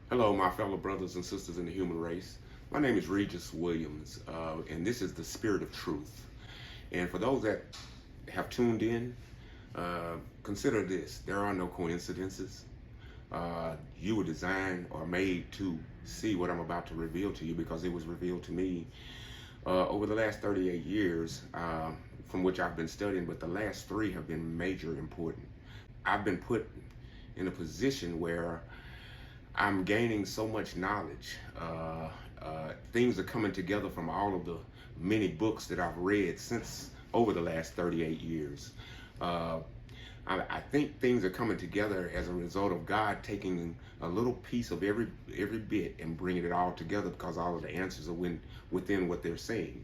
Hello, my fellow brothers and sisters in the human race. My name is Regis Williams, and this is the Spirit of Truth. And for those that have tuned in, consider this: there are no coincidences. You were designed or made to see what I'm about to reveal to you because it was revealed to me over the last 38 years, from which I've been studying, but the last three have been major important. I've been put in a position where I'm gaining so much knowledge. Things are coming together from all of the many books that I've read since over the last 38 years. Uh, I think things are coming together as a result of God taking a little piece of every bit and bringing it all together because all of the answers are within what they're saying.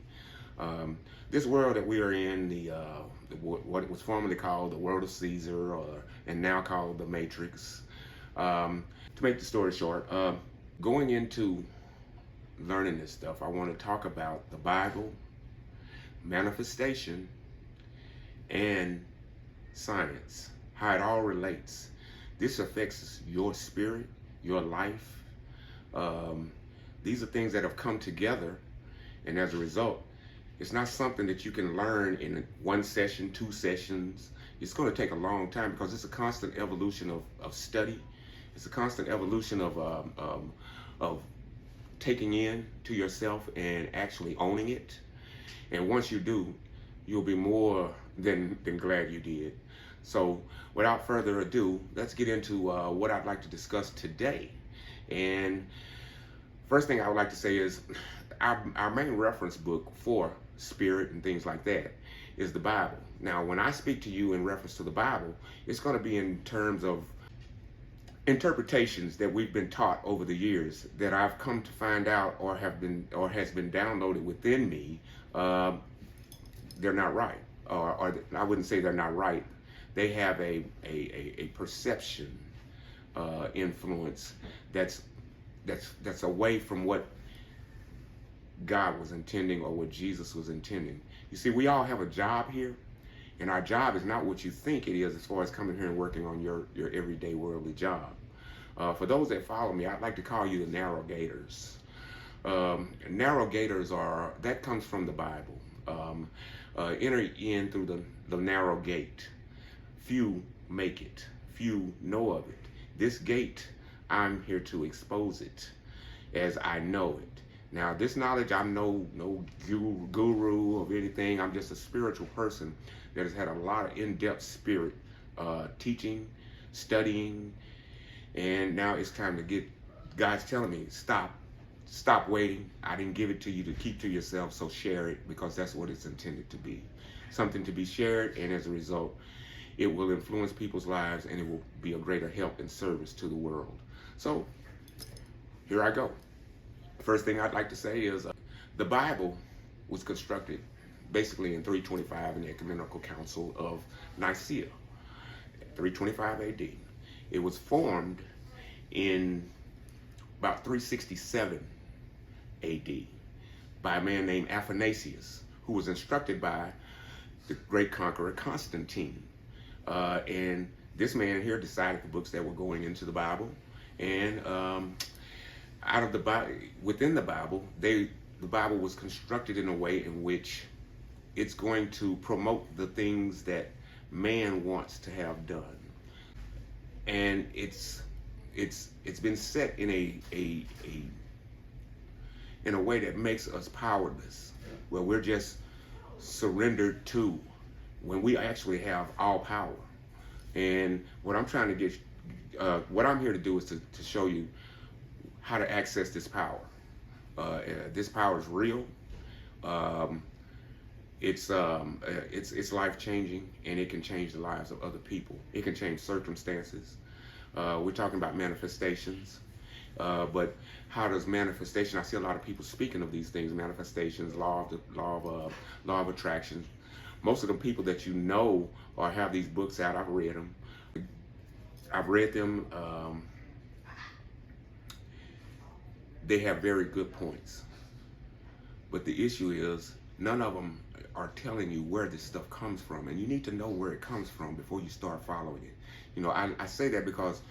Um, this world that we are in, what was formerly called the world of Caesar, and now called the Matrix. To make the story short, going into learning this stuff, I want to talk about the Bible, manifestation, and science, how it all relates. This affects your spirit, your life. Um, these are things that have come together, and as a result, it's not something that you can learn in one session, two sessions. It's going to take a long time because it's a constant evolution of study. It's a constant evolution of taking in to yourself and actually owning it. And once you do, you'll be more than glad you did. So without further ado, let's get into what I'd like to discuss today. And first thing I would like to say is our main reference book for spirit and things like that is the Bible. Now, when I speak to you in reference to the Bible, it's going to be in terms of interpretations that we've been taught over the years that I've come to find out or has been downloaded within me. They're not right, or I wouldn't say they're not right. They have a perception influence that's away from what God was intending or what Jesus was intending. You see, we all have a job here, and our job is not what you think it is as far as coming here and working on your everyday worldly job. For those that follow me, I'd like to call you the narrow gators. Narrow gators that comes from the Bible. Enter in through the narrow gate. Few make it. Few know of it. This gate, I'm here to expose it as I know it. Now, this knowledge, I'm no guru of anything. I'm just a spiritual person that has had a lot of in-depth spirit teaching, studying, and now it's time to get. God's telling me, stop waiting. I didn't give it to you to keep to yourself, so share it because that's what it's intended to be. Something to be shared, and as a result, it will influence people's lives and it will be a greater help and service to the world. So, here I go. First thing I'd like to say is the Bible was constructed basically in 325 in the Ecumenical Council of Nicaea, 325 AD. It was formed in about 367 AD by a man named Athanasius, who was instructed by the great conqueror Constantine. And this man here decided the books that were going into the Bible, and out of the Bible, within the Bible, the Bible was constructed in a way in which it's going to promote the things that man wants to have done, and it's been set in a way that makes us powerless, where we're just surrendered to when we actually have all power. And what I'm trying to get, what I'm here to do is to show you how to access this power. This power is real. It's life changing, and it can change the lives of other people. It can change circumstances. We're talking about manifestations, but how does manifestation? I see a lot of people speaking of these things: manifestations, law of attraction. Most of the people that you know or have these books out, I've read them. They have very good points. But the issue is, none of them are telling you where this stuff comes from. And you need to know where it comes from before you start following it. You know, I say that because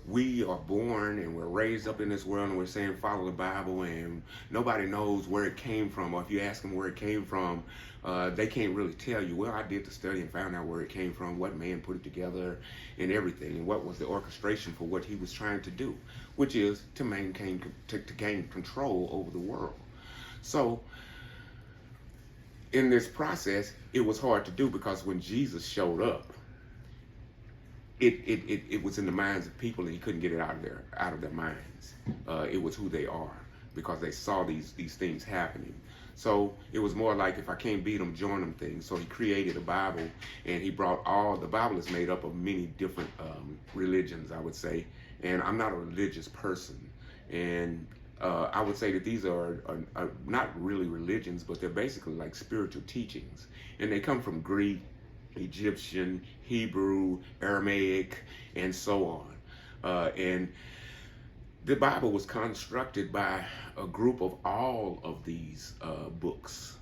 we are born and we're raised up in this world and we're saying follow the Bible, and nobody knows where it came from. Or if you ask them where it came from, they can't really tell you. Well, I did the study and found out where it came from, what man put it together and everything, and what was the orchestration for what he was trying to do, which is to gain control over the world. So in this process, it was hard to do, because when Jesus showed up, it was in the minds of people, and he couldn't get it out of their minds. It was who they are, because they saw these things happening. So it was more like, if I can't beat them, join them things. So he created a Bible, and he brought the Bible is made up of many different religions, I would say. And I'm not a religious person, and I would say that these are not really religions, but they're basically like spiritual teachings, and they come from Greek, Egyptian, Hebrew, Aramaic, and so on. And the Bible was constructed by a group of all of these books,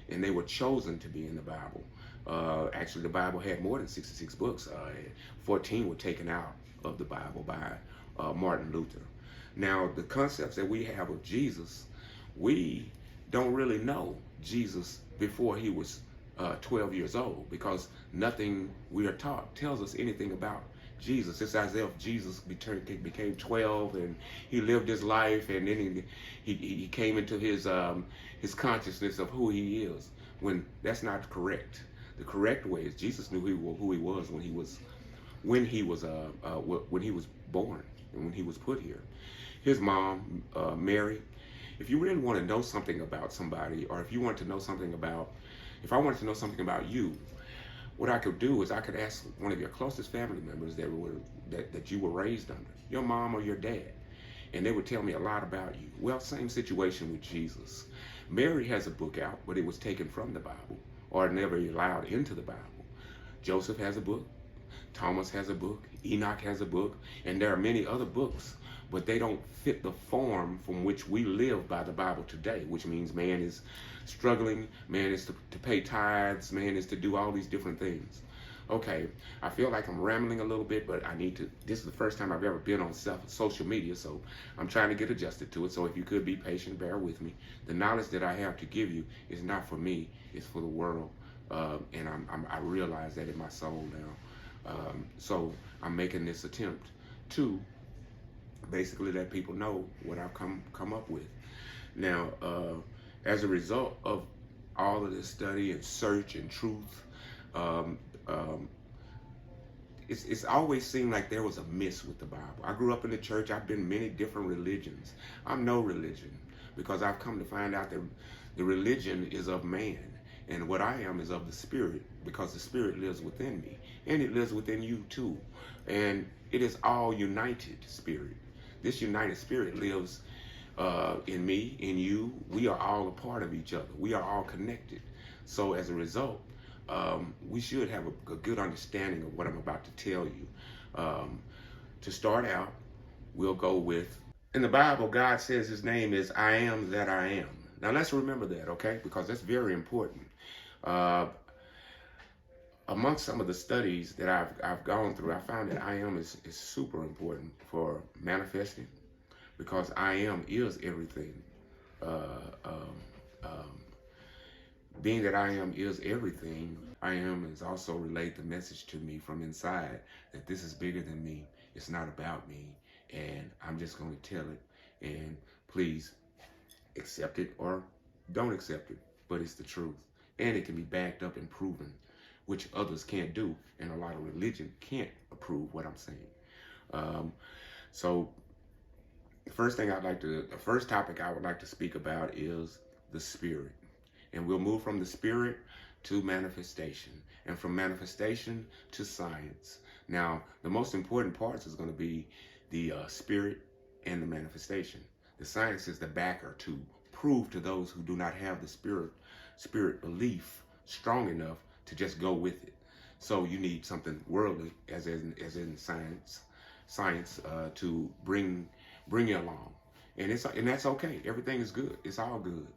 and they were chosen to be in the Bible. Actually, the Bible had more than 66 books. 14 were taken out of the Bible by Martin Luther. Now, the concepts that we have of Jesus, we don't really know Jesus before he was 12 years old, because nothing we are taught tells us anything about Jesus. It's as if Jesus became 12 and he lived his life, and then he came into his consciousness of who he is, when that's not correct. The correct way is Jesus knew who he was when he was born and when he was put here. His mom, Mary. If you really want to know something about somebody, or if I wanted to know something about you, what I could do is I could ask one of your closest family members that you were raised under, your mom or your dad, and they would tell me a lot about you. Well, same situation with Jesus. Mary has a book out, but it was taken from the Bible, or never allowed into the Bible. Joseph has a book. Thomas has a book. Enoch has a book. And there are many other books, but they don't fit the form from which we live by the Bible today, which means man is struggling, man is to pay tithes, man is to do all these different things. Okay, I feel like I'm rambling a little bit, but this is the first time I've ever been on social media, so I'm trying to get adjusted to it. So if you could be patient, bear with me. The knowledge that I have to give you is not for me, it's for the world. And I realize that in my soul now. So I'm making this attempt to basically let people know what I've come up with. Now, as a result of all of this study and search and truth, it's always seemed like there was a miss with the Bible. I grew up in the church. I've been many different religions. I'm no religion, because I've come to find out that the religion is of man, and what I am is of the Spirit, because the Spirit lives within me, and it lives within you too. And it is all united spirit. This united spirit lives in me, in you. We are all a part of each other. We are all connected. So as a result, we should have a good understanding of what I'm about to tell you. To start out, we'll go with, in the Bible, God says his name is I am that I am. Now let's remember that, okay? Because that's very important. Amongst some of the studies that I've gone through, I found that I am is super important for manifesting, because I am is everything. Being that I am is everything, I am is also relayed the message to me from inside that this is bigger than me. It's not about me, and I'm just going to tell it. And please accept it or don't accept it, but it's the truth, and it can be backed up and proven, which others can't do, and a lot of religion can't approve what I'm saying. So the first topic I would like to speak about is the Spirit. And we'll move from the Spirit to manifestation, and from manifestation to science. Now, the most important parts is going to be the Spirit and the manifestation. The science is the backer to prove to those who do not have the spirit belief strong enough to just go with it. So you need something worldly, as in science, to bring you along, and that's okay. Everything is good. It's all good.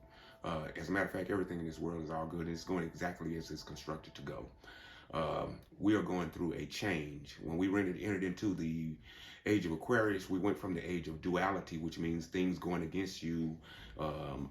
As a matter of fact, everything in this world is all good, and it's going exactly as it's constructed to go. We are going through a change. When we entered into the Age of Aquarius, we went from the age of duality, which means things going against you,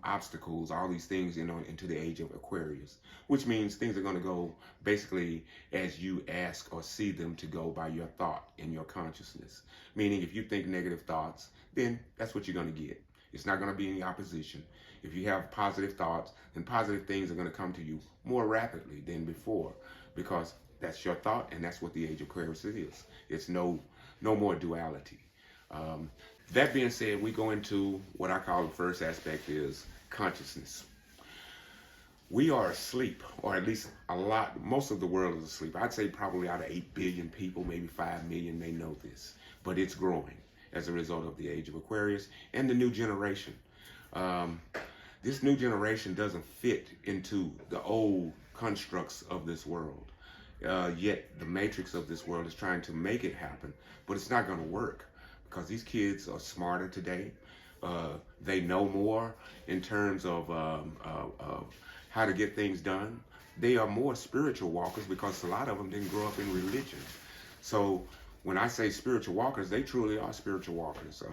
obstacles, all these things, into the age of Aquarius, which means things are going to go basically as you ask or see them to go by your thought and your consciousness. Meaning, if you think negative thoughts, then that's what you're going to get. It's not going to be any opposition. If you have positive thoughts, then positive things are going to come to you more rapidly than before, because that's your thought, and that's what the age of Aquarius is. It's no more duality. That being said, we go into what I call the first aspect is consciousness. We are asleep, or at least most of the world is asleep. I'd say probably out of 8 billion people, maybe 5 million may know this, but it's growing as a result of the age of Aquarius and the new generation. This new generation doesn't fit into the old constructs of this world. Yet the matrix of this world is trying to make it happen, but it's not going to work because these kids are smarter today. They know more in terms of how to get things done. They are more spiritual walkers because a lot of them didn't grow up in religion. So when I say spiritual walkers, they truly are spiritual walkers.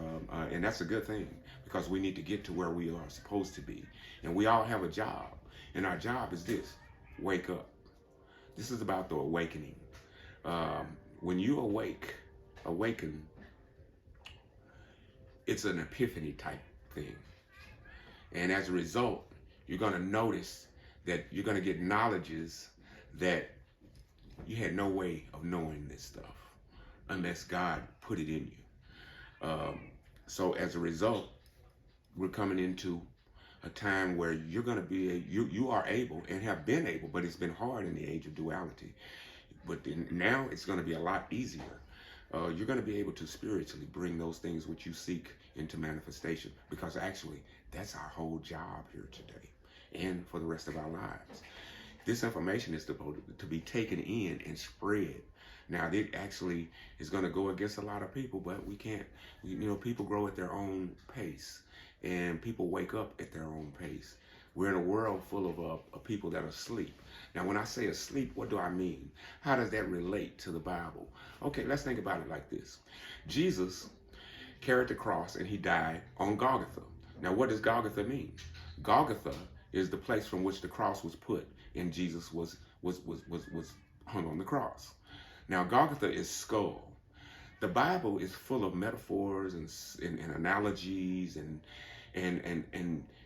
And that's a good thing because we need to get to where we are supposed to be. And we all have a job. And our job is this: wake up. This is about the awakening. When you awaken, it's an epiphany type thing. And as a result, you're going to notice that you're going to get knowledges that you had no way of knowing this stuff unless God put it in you. So as a result, we're coming into a time where you're going to be, you are able and have been able, but it's been hard in the age of duality. But now it's going to be a lot easier. You're going to be able to spiritually bring those things which you seek into manifestation, because actually that's our whole job here today and for the rest of our lives. This information is supposed to be taken in and spread. Now, it actually is going to go against a lot of people, but we can't, people grow at their own pace and people wake up at their own pace. We're in a world full of people that are asleep. Now, when I say asleep, what do I mean? How does that relate to the Bible? Okay, let's think about it like this. Jesus carried the cross and he died on Golgotha. Now, what does Golgotha mean? Golgotha is the place from which the cross was put and Jesus was hung on the cross. Now, Golgotha is skull. The Bible is full of metaphors and analogies and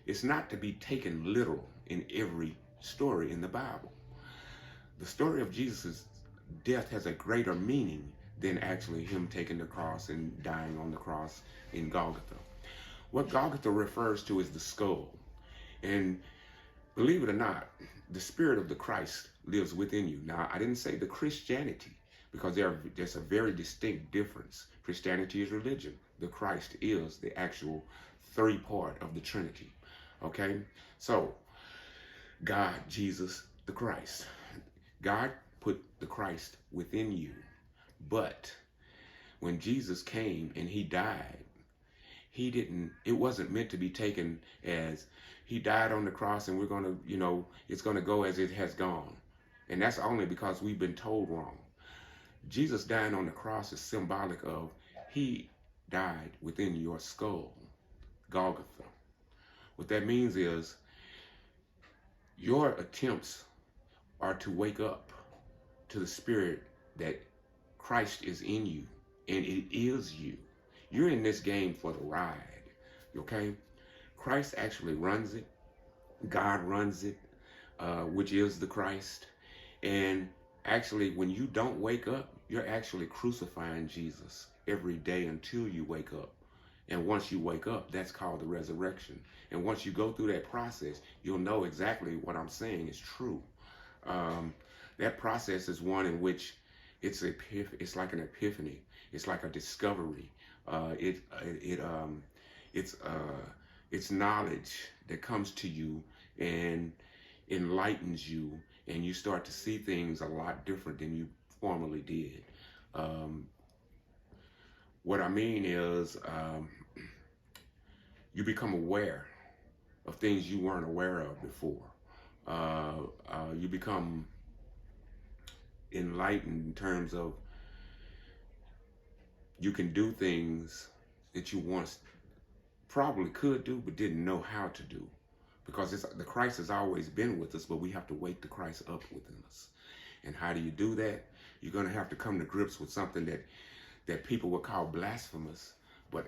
it's not to be taken literal in every story in the Bible. The story of Jesus' death has a greater meaning than actually him taking the cross and dying on the cross in Golgotha. What Golgotha refers to is the skull. And believe it or not, the spirit of the Christ lives within you. Now, I didn't say the Christianity, because there's a very distinct difference. Christianity is religion. The Christ is the actual three part of the Trinity. Okay? So, God, Jesus, the Christ. God put the Christ within you. But when Jesus came and he died, it wasn't meant to be taken as he died on the cross and we're going to, it's going to go as it has gone. And that's only because we've been told wrong. Jesus dying on the cross is symbolic of he died within your skull, Golgotha. What that means is your attempts are to wake up to the spirit that Christ is in you, and it is you. You're in this game for the ride, okay? Christ actually runs it. God runs it, which is the Christ. And actually, when you don't wake up, you're actually crucifying Jesus every day until you wake up. And once you wake up, that's called the resurrection. And once you go through that process, you'll know exactly what I'm saying is true. That process is one in which it's like an epiphany. It's like a discovery. It's knowledge that comes to you and enlightens you, and you start to see things a lot different than you formerly did. What I mean is you become aware of things you weren't aware of before. You become enlightened in terms of You can do things that you once probably could do but didn't know how to do, because the Christ has always been with us, but we have to wake the Christ up within us. And how do you do that? You're going to have to come to grips with something that people would call blasphemous, but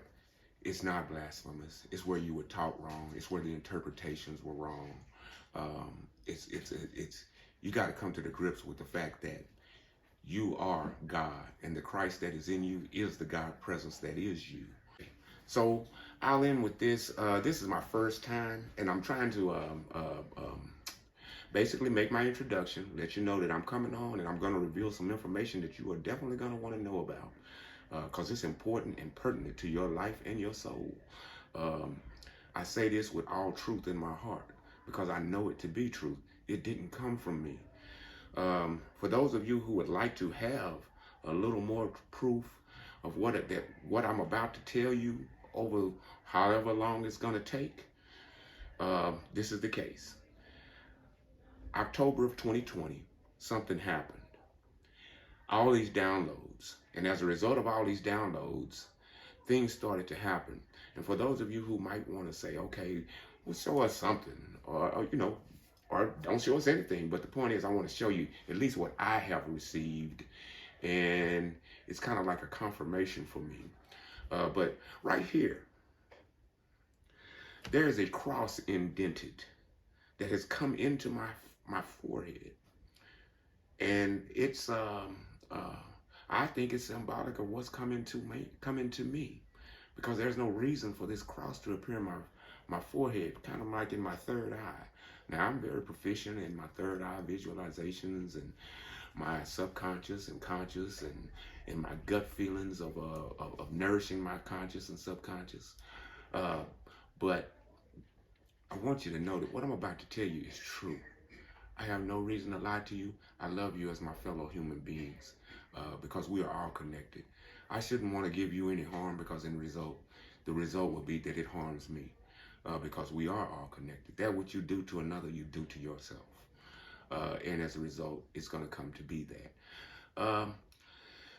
it's not blasphemous. It's where you were taught wrong. It's where the interpretations were wrong. It's you got to come to the grips with the fact that you are God, and the Christ that is in you is the God presence that is you. So I'll end with this. This is my first time, and I'm trying to basically make my introduction, let you know that I'm coming on, and I'm going to reveal some information that you are definitely going to want to know about, because it's important and pertinent to your life and your soul. I say this with all truth in my heart, because I know it to be truth. It didn't come from me. For those of you who would like to have a little more proof of what I'm about to tell you over however long it's going to take, this is the case. October of 2020, something happened. All these downloads, and as a result of all these downloads, things started to happen. And for those of you who might want to say, okay, well, show us something, or or don't show us anything. But the point is, I want to show you at least what I have received, and it's kind of like a confirmation for me. But right here, there is a cross indented that has come into my forehead, and it's I think it's symbolic of what's coming to me, because there's no reason for this cross to appear in my forehead, kind of like in my third eye. Now, I'm very proficient in my third eye visualizations and my subconscious and conscious, and my gut feelings of nourishing my conscious and subconscious. But I want you to know that what I'm about to tell you is true. I have no reason to lie to you. I love you as my fellow human beings, because we are all connected. I shouldn't want to give you any harm, because the result will be that it harms me. Because we are all connected. That what you do to another, you do to yourself. And as a result, it's going to come to be that.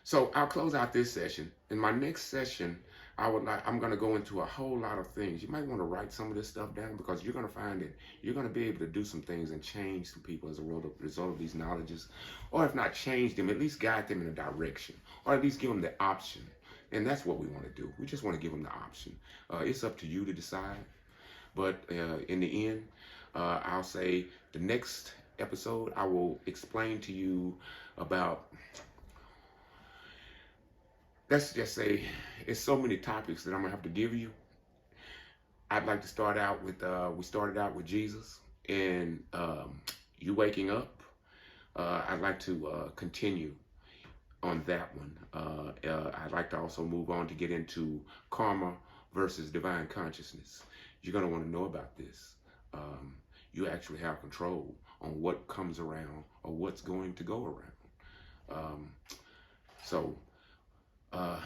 So I'll close out this session. In my next session, I'm going to go into a whole lot of things. You might want to write some of this stuff down, because you're going to find that you're going to be able to do some things and change some people as a result of these knowledges. Or if not change them, at least guide them in a direction, or at least give them the option. And that's what we want to do. We just want to give them the option. It's up to you to decide. But in the end, I'll say the next episode, I will explain to you about, let's just say, it's so many topics that I'm going to have to give you. I'd like to start out with, we started out with Jesus and you waking up. I'd like to continue on that one. I'd like to also move on to get into karma versus divine consciousness. You're going to want to know about this. You actually have control on what comes around or what's going to go around. So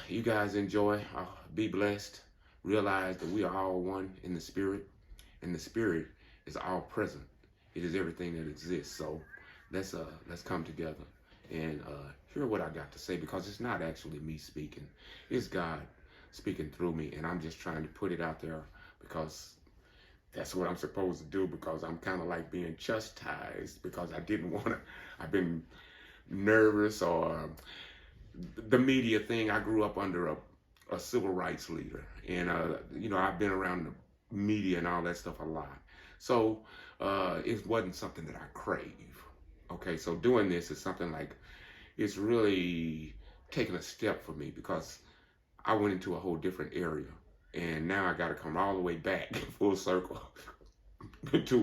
you guys enjoy. Be blessed. Realize that we are all one in the spirit, and the spirit is all present. It is everything that exists. So let's come together and hear what I got to say, because it's not actually me speaking. It's God speaking through me, and I'm just trying to put it out there because that's what I'm supposed to do, because I'm kind of like being chastised because I didn't want to. I've been nervous, or the media thing. I grew up under a civil rights leader, and I've been around the media and all that stuff a lot. So it wasn't something that I crave. Okay, so doing this is something like, it's really taking a step for me, because I went into a whole different area, and now I got to come all the way back full circle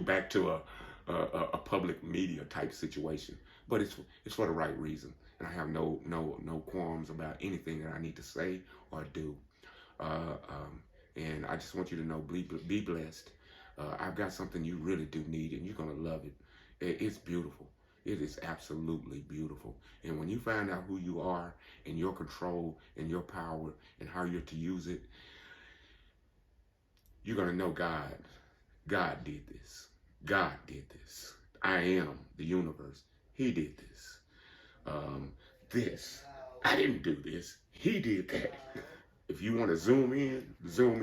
back to a public media type situation. But it's for the right reason, and I have no qualms about anything that I need to say or do. And I just want you to know, be blessed. I've got something you really do need, and you're gonna love it. It's beautiful. It is absolutely beautiful. And when you find out who you are, and your control and your power and how you're to use it, you're going to know God. God did this. God did this. I am the universe. He did this. This. I didn't do this. He did that. If you want to zoom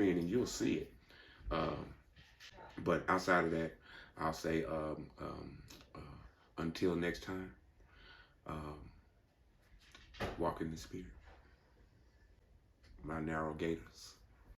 in and you'll see it. Um, but outside of that, I'll say until next time, um, walk in the Spirit. My narrow gators.